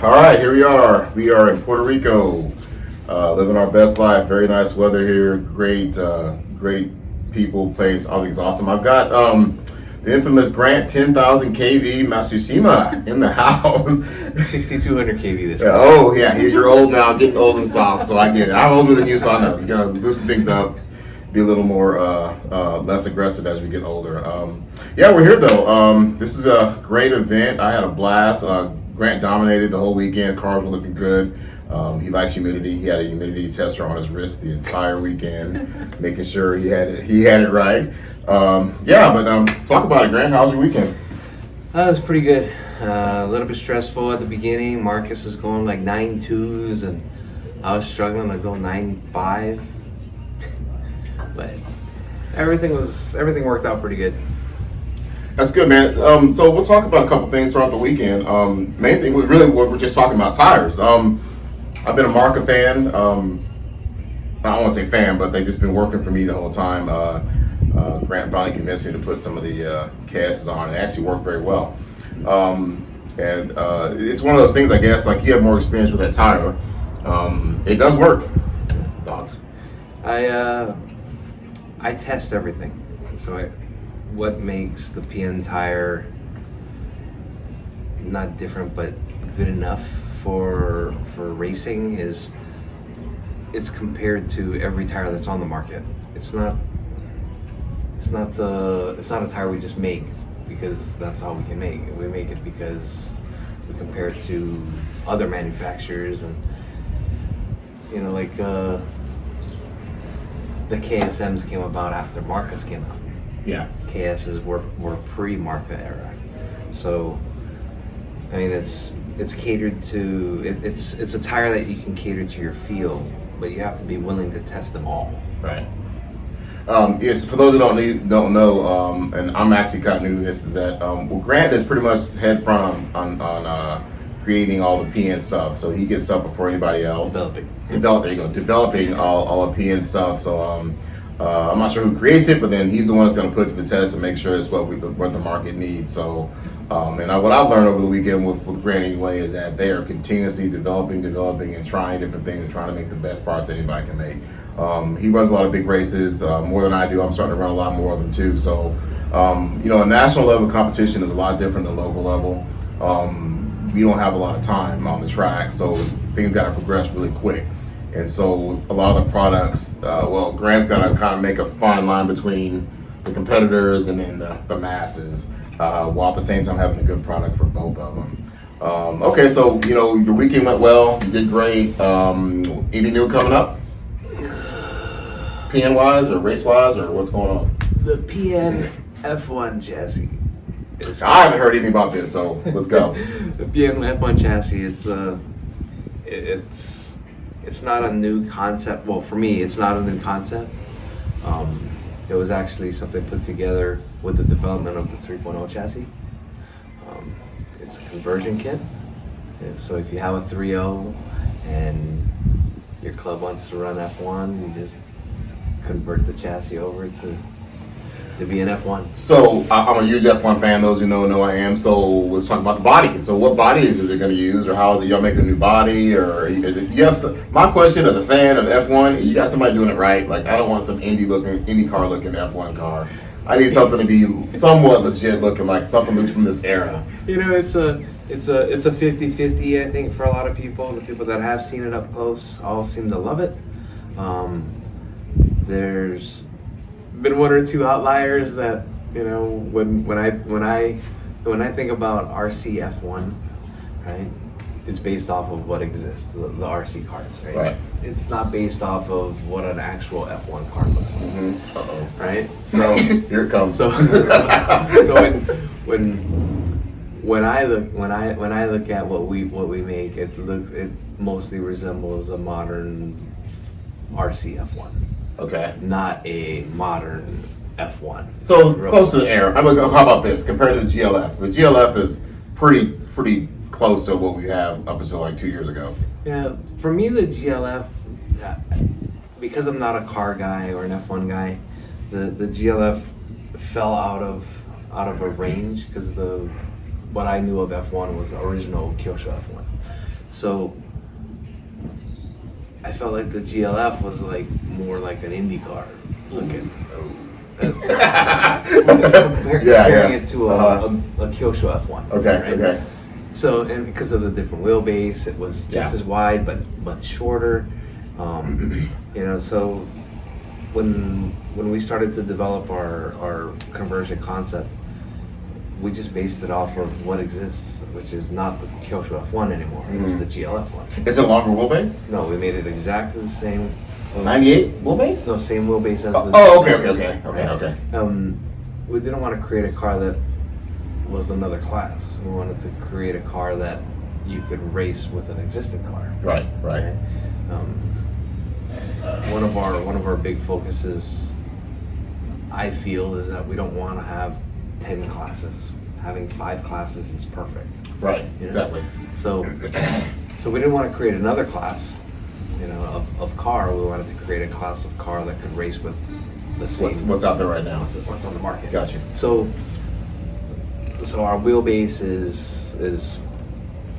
All right, here we are. We are in Puerto Rico, living our best life. Very nice weather here. Great people, place. All things awesome. I've got the infamous Grant 10,000 kV Matsushima in the house. 6,200 kV this Yeah, oh yeah, you're old now, getting old and soft, so I get it. I'm older than you, so I know. You gotta loosen things up, be a little more less aggressive as we get older. Yeah, we're here though. This is a great event. I had a blast. Grant dominated the whole weekend. Cars were looking good. He likes humidity. He had a humidity tester on his wrist the entire weekend, making sure he had it right. Talk about it, Grant. How's your weekend? It was pretty good. A little bit stressful at the beginning. Marcus is going like 9.2s, and I was struggling to go 9.5. But everything worked out pretty good. That's good, man. So we'll talk about a couple things throughout the weekend. Main thing was really what we're just talking about, tires. I've been a Marca fan. I don't want to say fan, but they've just been working for me the whole time. Grant finally convinced me to put some of the KSs on. It actually worked very well. It's one of those things, I guess, like you have more experience with that tire. It does work. Thoughts? I test everything. So what makes the PN tire not different but good enough for racing is it's compared to every tire that's on the market. It's not a tire we just make because that's all we can make. We make it because we compare it to other manufacturers, and the KSMs came about after Marcas came out. Yeah. KSs were pre-Marca era. So I mean it's catered to it's a tire that you can cater to your field, but you have to be willing to test them all. Right. Yes, for those who don't know, and I'm actually kind of new to this, is that Grant is pretty much head front on creating all the PN stuff. So he gets stuff before anybody else. Developing all the PN stuff. So I'm not sure who creates it, but then he's the one that's going to put it to the test and make sure it's what the market needs. So what I've learned over the weekend with Grant anyway is that they are continuously developing and trying different things and trying to make the best parts anybody can make. He runs a lot of big races, more than I do. I'm starting to run a lot more of them too. So, a national level competition is a lot different than local level. We don't have a lot of time on the track, so things got to progress really quick. And so a lot of the products, Grant's got to kind of make a fine line between the competitors and then the masses, while at the same time having a good product for both of them. Okay, so, your weekend went well. You did great. Anything new coming up? PN wise or race wise or what's going on? The PN F1 chassis. I haven't heard anything about this, so let's go. The PN F1 chassis. It's not a new concept. Well, for me, it's not a new concept. It was actually something put together with the development of the 3.0 chassis. It's a conversion kit. And so if you have a 3.0 and your club wants to run F1, you just convert the chassis over to be an F1. So I'm a huge F1 fan. Those who know I am. So let's talk about the body. So what body is it going to use, or how is it y'all making a new body, or is it? You have my question as a fan of F1. You got somebody doing it right. Like I don't want some Indy car looking F1 car. I need something to be somewhat legit looking, like something that's from this era. It's a 50-50. I think for a lot of people, the people that have seen it up close all seem to love it. There's been one or two outliers that when I think about RC F1, right? It's based off of what exists, the RC cars, right? Right. It's not based off of what an actual F1 car looks like, mm-hmm. Uh-oh. right? So here it comes. So when I look at what we make, it mostly resembles a modern RC F1. Okay. Not a modern F1. So close to the era. How about this compared to the GLF? The GLF is pretty close to what we have up until like 2 years ago. Yeah, for me the GLF, because I'm not a car guy or an F1 guy, the GLF fell out of a range because what I knew of F1 was the original Kyosho F1. So I felt like the GLF was like more like an Indy car looking. Comparing it to a Kyosho F1. Okay, right? okay. So, and because of the different wheelbase, it was just as wide but much shorter. So when we started to develop our conversion concept, we just based it off of what exists, which is not the Kyosho F1 anymore. It's the GLF one. Is it longer wheelbase? No, we made it exactly the same. 98 wheelbase? No, same wheelbase as the. Okay. We didn't want to create a car that was another class. We wanted to create a car that you could race with an existing car. Right. One of our big focuses, I feel, is that we don't want to have 10 classes. Having 5 classes is perfect. Right. Exactly. So we didn't want to create another class, of car. We wanted to create a class of car that could race with the same. What's out there right now? What's on the market? Gotcha. So our wheelbase is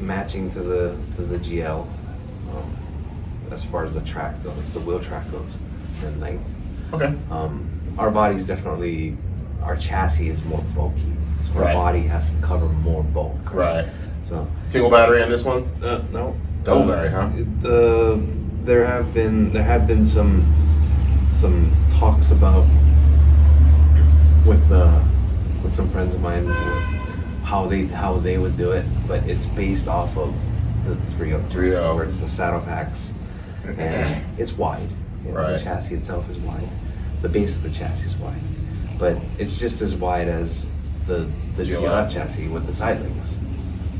matching to the GL as far as the track goes, the wheel track goes, and length. Okay. Our body's definitely, our chassis is more bulky, so our body has to cover more bulk. Right. So single battery in this one? No. Double battery, huh? There have been some talks about with some friends of mine how they would do it, but it's based off of the 3.0 where it's the saddle packs and it's wide. The chassis itself is wide. The base of the chassis is wide, but it's just as wide as the GLF chassis with the side links.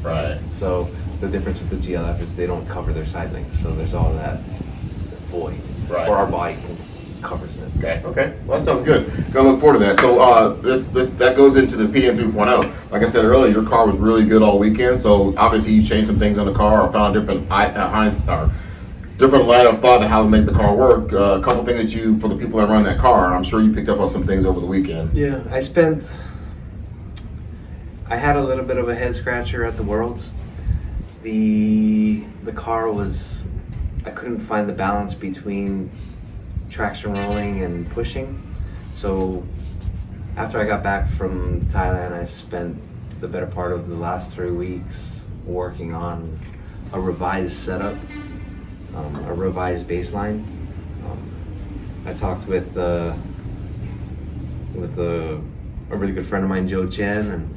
Right. So the difference with the GLF is they don't cover their side links, so there's all that void. Right. Or our body covers it. Okay. Well, that sounds good. Gonna look forward to that. So this that goes into the PM 3.0. Like I said earlier, your car was really good all weekend. So obviously you changed some things on the car or found different different line of thought to how to make the car work. A couple things that for the people that run that car, I'm sure you picked up on some things over the weekend. Yeah, I had a little bit of a head scratcher at the Worlds. The car I couldn't find the balance between traction rolling and pushing. So after I got back from Thailand, I spent the better part of the last 3 weeks working on a revised setup, a revised baseline. I talked with a really good friend of mine, Joe Chen, and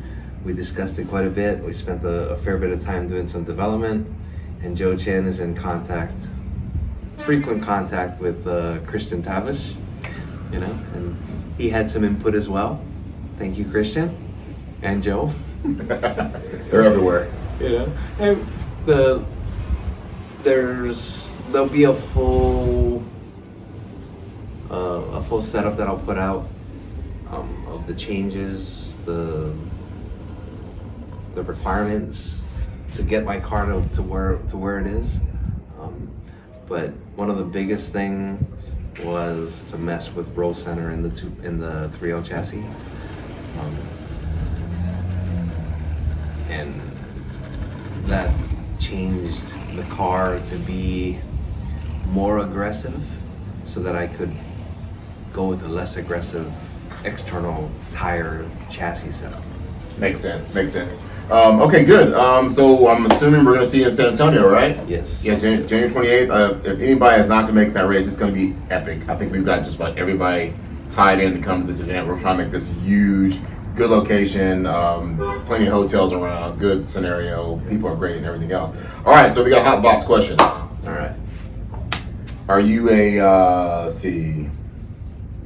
we discussed it quite a bit. We spent a fair bit of time doing some development, and Joe Chen is in frequent contact with Christian Tavish, and he had some input as well. Thank you, Christian and Joe. They're everywhere. And there'll be a full setup that I'll put out of the changes, the requirements to get my car to where it is. But one of the biggest things was to mess with roll center in the 3.0 chassis, and that changed the car to be more aggressive, so that I could go with a less aggressive external tire chassis setup. Makes sense. Okay, good. So I'm assuming we're going to see you in San Antonio, right? Yes. Yeah, January 28th. If anybody has not to make that race, it's going to be epic. I think we've got just about everybody tied in to come to this event. We're trying to make this huge, good location, plenty of hotels around, good scenario. People are great and everything else. All right, so we got hot box questions. All right. Are you a, let's see,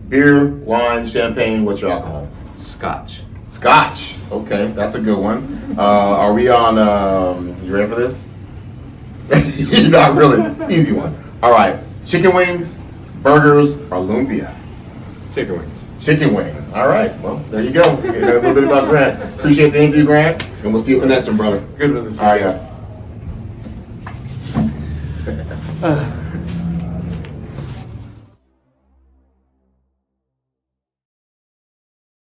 beer, wine, champagne? What's your alcohol? Scotch. Okay, that's a good one. Are we on, you ready for this? Not really. Easy one. All right. Chicken wings, burgers, or lumpia? Chicken wings. All right. Well, there you go. You know a little bit about Grant. Appreciate the interview, Grant. And we'll see you at the next one, brother. Good one. All right, guys.